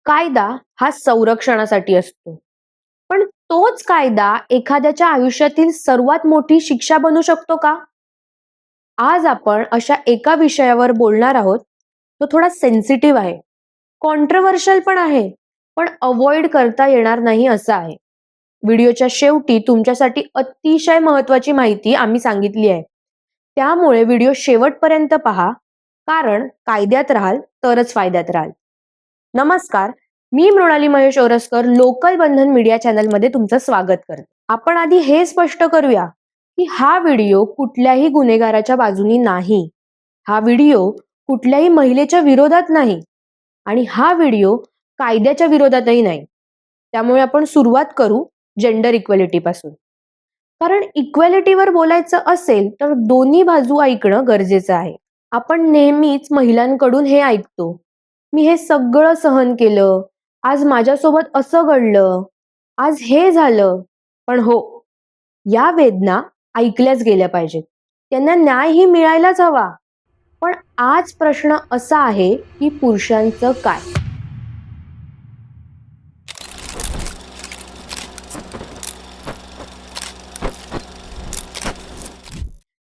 कायदा हा संरक्षणासाठी असतो, पण तोच कायदा एखाद्याच्या आयुष्यातील सर्वात मोठी शिक्षा बनू शकतो का? आज आपण अशा एका विषयावर बोलणार आहोत. तो थोडा सेन्सिटिव्ह आहे, कॉन्ट्रोवर्शियल पण आहे, पण अवॉइड करता येणार नाही असं आहे. व्हिडिओच्या शेवटी तुमच्यासाठी अतिशय महत्त्वाची माहिती आम्ही सांगितली आहे. त्यामुळे व्हिडिओ शेवटपर्यंत पहा, कारण कायद्यात राहाल तरच फायद्यात राहाल. नमस्कार, मी मृणाली महेश ओरसकर लोकल बंधन मीडिया चॅनलमध्ये तुमचं स्वागत करते. आपण आधी हे स्पष्ट करूया की हा व्हिडिओ कुठल्याही गुन्हेगाराच्या बाजूनी नाही. हा व्हिडिओ कुठल्याही महिलेच्या विरोधात नाही आणि हा व्हिडिओ कायद्याच्या विरोधातही नाही. त्यामुळे आपण सुरुवात करू जेंडर इक्वेलिटी पासून. कारण इक्वेलिटीवर बोलायचं असेल तर दोन्ही बाजू ऐकणं गरजेचं आहे. आपण नेहमीच महिलांकडून हे ऐकतो, मी हे सगळं सहन केलं, आज माझ्यासोबत असं घडलं, आज हे झालं. पण हो, या वेदना ऐकल्याच गेल्या पाहिजेत, त्यांना न्यायही मिळायलाच हवा. पण आज प्रश्न असा आहे की पुरुषांचं काय?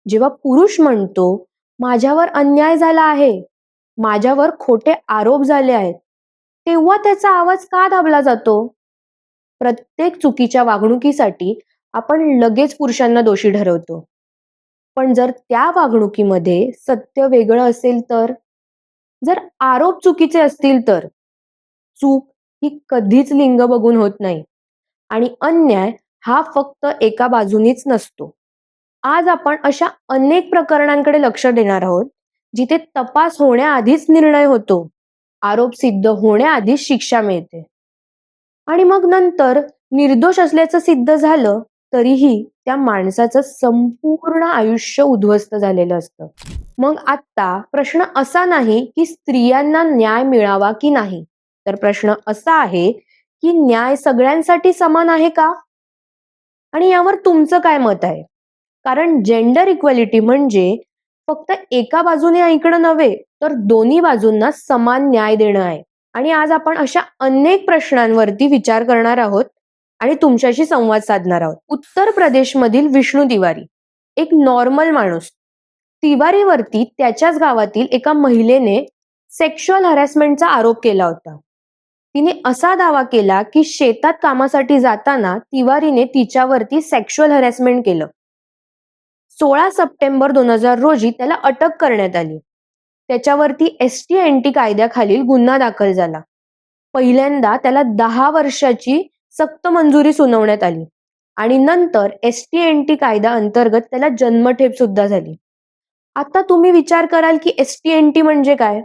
जेव्हा पुरुष म्हणतो माझ्यावर अन्याय झाला आहे, माझ्यावर खोटे आरोप झाले आहेत, तेव्हा त्याचा आवाज का दाबला जातो? प्रत्येक चुकीच्या वागणुकीसाठी आपण लगेच पुरुषांना दोषी ठरवतो. पण जर त्या वागणुकीमध्ये सत्य वेगळं असेल तर, जर आरोप चुकीचे असतील तर, चूक ही कधीच लिंग बघून होत नाही आणि अन्याय हा फक्त एका बाजूनीच नसतो. आज आपण अशा अनेक प्रकरणांकडे लक्ष देणार आहोत, जिथे तपास होण्याआधीच निर्णय होतो, आरोप सिद्ध होण्याआधीच शिक्षा मिळते आणि मग नंतर निर्दोष असल्याचं सिद्ध झालं तरीही त्या माणसाचं संपूर्ण आयुष्य उद्ध्वस्त झालेलं असतं. मग आता प्रश्न असा नाही की स्त्रियांना न्याय मिळावा की नाही, तर प्रश्न असा आहे की न्याय सगळ्यांसाठी समान आहे का? आणि यावर तुमचं काय मत आहे? कारण जेंडर इक्वेलिटी म्हणजे फक्त एका बाजूने ऐकणं नव्हे, तर दोन्ही बाजूंना समान न्याय देणं आहे. आणि आज आपण अशा अनेक प्रश्नांवरती विचार करणार आहोत आणि तुमच्याशी संवाद साधणार आहोत. उत्तर प्रदेशमधील विष्णू तिवारी, एक नॉर्मल माणूस, तिवारीवरती त्याच्याच गावातील एका महिलेने सेक्शुअल हॅरेसमेंटचा आरोप केला होता. तिने असा दावा केला की शेतात कामासाठी जाताना तिवारीने तिच्यावरती सेक्शुअल हॅरेसमेंट केलं. 16 सप्टेंबर 2000 रोजी त्याला अटक करण्यात आली. त्याच्यावरती ST&T कायद्याखालील गुन्हा दाखल झाला. पहिल्यांदा त्याला 10 वर्षाची सक्त मंजुरी सुनावण्यात आली आणि नंतर ST&T कायदा अंतर्गत त्याला जन्मठेप सुद्धा झाली. आता तुम्ही विचार कराल की ST&T म्हणजे काय?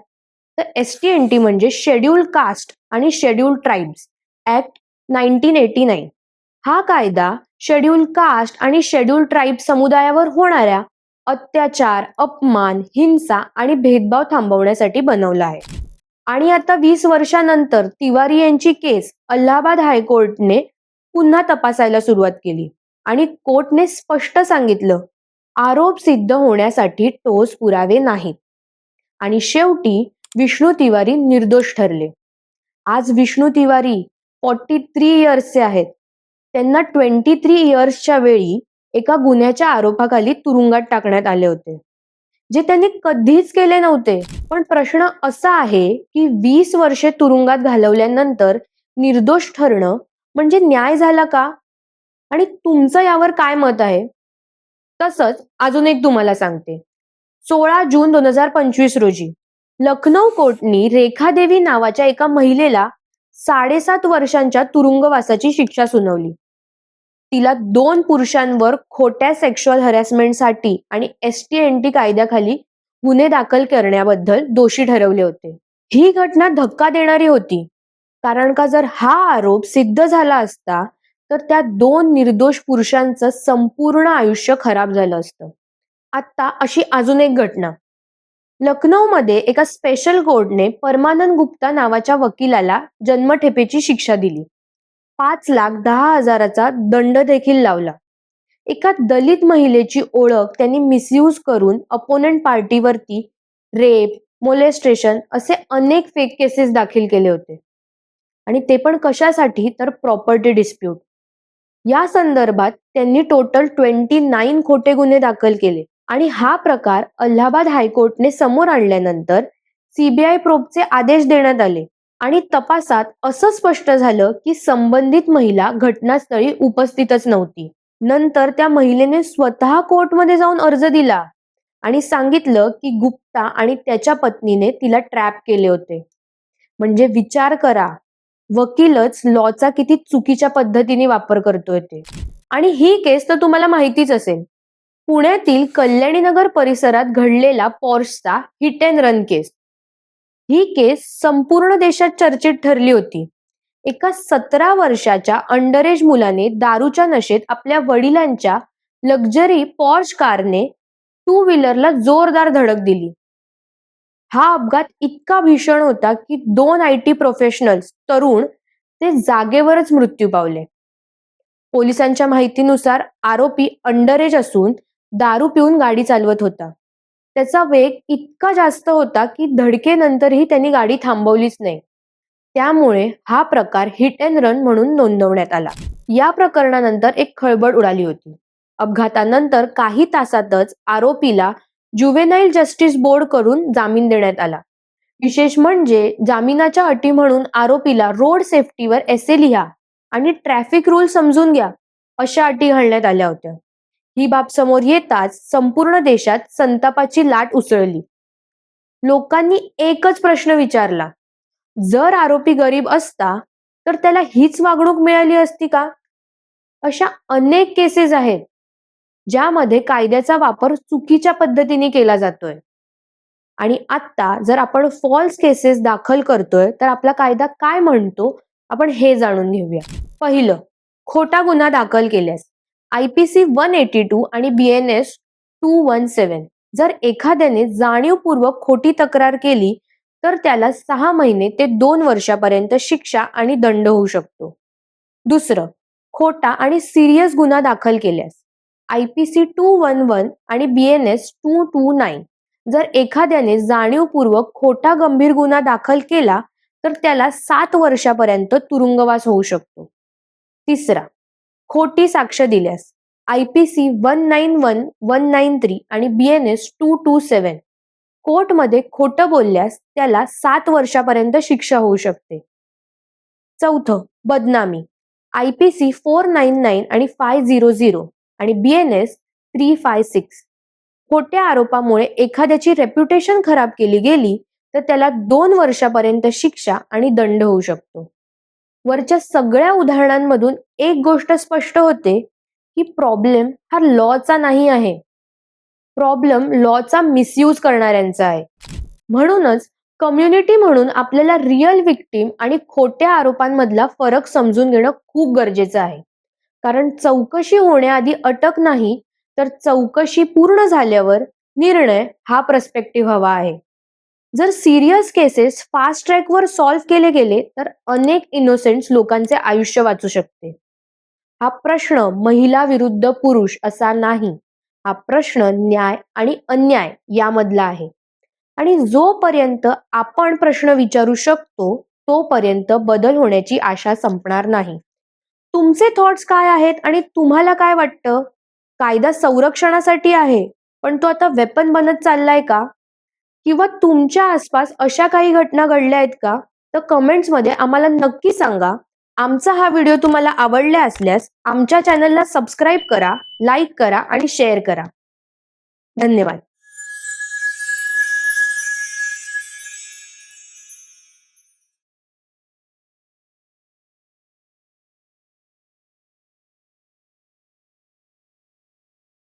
तर ST&T म्हणजे शेड्यूल्ड कास्ट आणि शेड्यूल्ड ट्राईब्स ऍक्ट 1989. हा कायदा शेड्यूल्ड कास्ट आणि शेड्यूल्ड ट्राईब समुदायावर होणाऱ्या अत्याचार, अपमान, हिंसा आणि भेदभाव थांबवण्यासाठी बनवला आहे. आणि आता 20 वर्षानंतर तिवारी यांची केस अलाहाबाद हायकोर्टने पुन्हा तपासायला सुरुवात केली आणि कोर्टने स्पष्ट सांगितलं, आरोप सिद्ध होण्यासाठी ठोस पुरावे नाहीत. आणि शेवटी विष्णू तिवारी निर्दोष ठरले. आज विष्णू तिवारी 43 इयर्सचे आहेत. त्यांना 23 इयर्सच्या वेळी एका गुन्ह्याच्या आरोपाखाली तुरुंगात टाकण्यात आले होते, जे त्यांनी कधीच केले नव्हते. पण प्रश्न असा आहे की 20 वर्षे तुरुंगात घालवल्यानंतर निर्दोष ठरणं म्हणजे न्याय झाला का? आणि तुमचं यावर काय मत आहे? तसंच अजून एक तुम्हाला सांगते. 16 जून 2025 रोजी लखनौ कोर्टनी रेखा देवी नावाच्या एका महिलेला 7.5 वर्षांच्या तुरुंगवासाची शिक्षा सुनावली. तिला 2 पुरुषांवर खोट्या सेक्शुअल हॅरेसमेंटसाठी आणि ST&T कायद्याखाली गुन्हे दाखल करण्याबद्दल दोषी ठरवले होते. ही घटना धक्का देणारी होती, कारण का जर हा आरोप सिद्ध झाला असता तर त्या 2 निर्दोष पुरुषांचं संपूर्ण आयुष्य खराब झालं असतं. आता अशी अजून एक घटना. लखनौमध्ये एका स्पेशल कोर्टने परमानंद गुप्ता नावाच्या वकिलाला जन्मठेपेची शिक्षा दिली. 5,10,000चा दंड देखील लावला. एका दलित महिलेची ओळख त्यांनी मिसयूज करून अपोनंट पार्टीवरती रेप, मोलेस्टेशन असे अनेक फेक केसेस दाखल केले होते. आणि ते पण कशासाठी, तर प्रॉपर्टी डिस्प्यूट. या संदर्भात त्यांनी टोटल 29 खोटे गुन्हे दाखल केले आणि हा प्रकार अलाहाबाद हायकोर्टने समोर आणल्यानंतर सीबीआय प्रोबचे आदेश देण्यात आले आणि तपासात असं स्पष्ट झालं की संबंधित महिला घटनास्थळी उपस्थितच नव्हती. नंतर त्या महिलेने स्वतः कोर्टमध्ये जाऊन अर्ज दिला आणि सांगितलं की गुप्ता आणि त्याच्या पत्नीने तिला ट्रॅप केले होते. म्हणजे विचार करा, वकीलच लॉचा किती चुकीच्या पद्धतीने वापर करतोय ते. आणि ही केस तर तुम्हाला माहितीच असेल, पुण्यातील कल्याणीनगर परिसरात घडलेला पॉर्शचा हिट अँड रन केस. ही केस संपूर्ण देशात चर्चेत ठरली होती. एका 17 वर्षाच्या अंडर एज मुलाने दारूच्या नशेत आपल्या वडिलांच्या लक्झरी पॉर्श कारने टू व्हीलरला जोरदार धडक दिली. हा अपघात इतका भीषण होता की 2 IT प्रोफेशनल्स तरुण ते जागेवरच मृत्यू पावले. पोलिसांच्या माहितीनुसार आरोपी अंडर एज असून दारू पिऊन गाडी चालवत होता. त्याचा वेग इतका जास्त होता की धडकेनंतरही त्यांनी गाडी थांबवलीच नाही. त्यामुळे हा प्रकार हिट अँड रन म्हणून नोंदवण्यात आला. या प्रकरणानंतर एक खळबळ उडाली होती. अपघातानंतर काही तासातच आरोपीला जुवेनाईल जस्टिस बोर्ड करून जामीन देण्यात आला. विशेष म्हणजे जामिनाच्या अटी म्हणून आरोपीला रोड सेफ्टीवर एसे लिहा आणि ट्रॅफिक रूल समजून घ्या अशा अटी घालण्यात आल्या होत्या. ही बाब समोर येताच संपूर्ण देशात संतापाची लाट उसळली. लोकांनी एकच प्रश्न विचारला, जर आरोपी गरीब असता तर त्याला हीच वागणूक मिळाली असती का? अशा अनेक केसेस आहेत ज्यामध्ये कायद्याचा वापर चुकीच्या पद्धतीने केला जातोय. आणि आता जर आपण फॉल्स केसेस दाखल करतोय तर आपला कायदा काय म्हणतो आपण हे जाणून घेऊया. पहिलं, खोटा गुन्हा दाखल केल्यास IPC 182 आणि BNS 217. जर एखाद्याने जाणीवपूर्वक खोटी तक्रार केली तर त्याला 6 महिने ते 2 वर्षापर्यंत शिक्षा आणि दंड होऊ शकतो. दुसरं, खोटा आणि सिरियस गुन्हा दाखल केल्यास IPC 211 आणि BNS 229. जर एखाद्याने जाणीवपूर्वक खोटा गंभीर गुन्हा दाखल केला तर त्याला 7 वर्षापर्यंत तुरुंगवास होऊ शकतो. तिसरा, खोटी साक्ष दिल्यास IPC 191, 193 आणि BNS 227. कोर्टमध्ये खोटं बोलल्यास त्याला 7 वर्षापर्यंत शिक्षा होऊ शकते. चौथं, बदनामी IPC 499 आणि 500 आणि BNS 356. खोट्या आरोपामुळे एखाद्याची रेप्युटेशन खराब केली गेली तर त्याला 2 वर्षापर्यंत शिक्षा आणि दंड होऊ शकतो. वरच्या सगळ्या उदाहरणांमधून एक गोष्ट स्पष्ट होते की प्रॉब्लेम हा लॉचा नाही आहे. प्रॉब्लेम लॉचा मिसयूज करणाऱ्यांचा आहे. म्हणूनच कम्युनिटी म्हणून आपल्याला रिअल विक्टीम आणि खोट्या आरोपांमधला फरक समजून घेणं खूप गरजेचं आहे. कारण चौकशी होण्याआधी अटक नाही, तर चौकशी पूर्ण झाल्यावर निर्णय हा पर्स्पेक्टिव्ह हवा आहे. जर सिरियस केसेस फास्ट ट्रॅकवर सॉल्व्ह केले गेले तर अनेक इनोसेंट लोकांचे आयुष्य वाचू शकते. हा प्रश्न महिला विरुद्ध पुरुष असा नाही. हा प्रश्न न्याय आणि अन्याय यामधला आहे. आणि जोपर्यंत आपण प्रश्न विचारू शकतो तोपर्यंत बदल होण्याची आशा संपणार नाही. तुमचे थॉट्स काय आहेत आणि तुम्हाला काय वाटतं? कायदा संरक्षणासाठी आहे, पण तो आता वेपन बनत चाललाय का? किंवा तुमच्या आसपास अशा काही घटना घडल्या आहेत का? तर कमेंट्समध्ये आम्हाला नक्की सांगा. आमचा हा व्हिडिओ तुम्हाला आवडला असल्यास आमच्या चॅनलला सबस्क्राईब करा, लाईक करा आणि शेअर करा. धन्यवाद.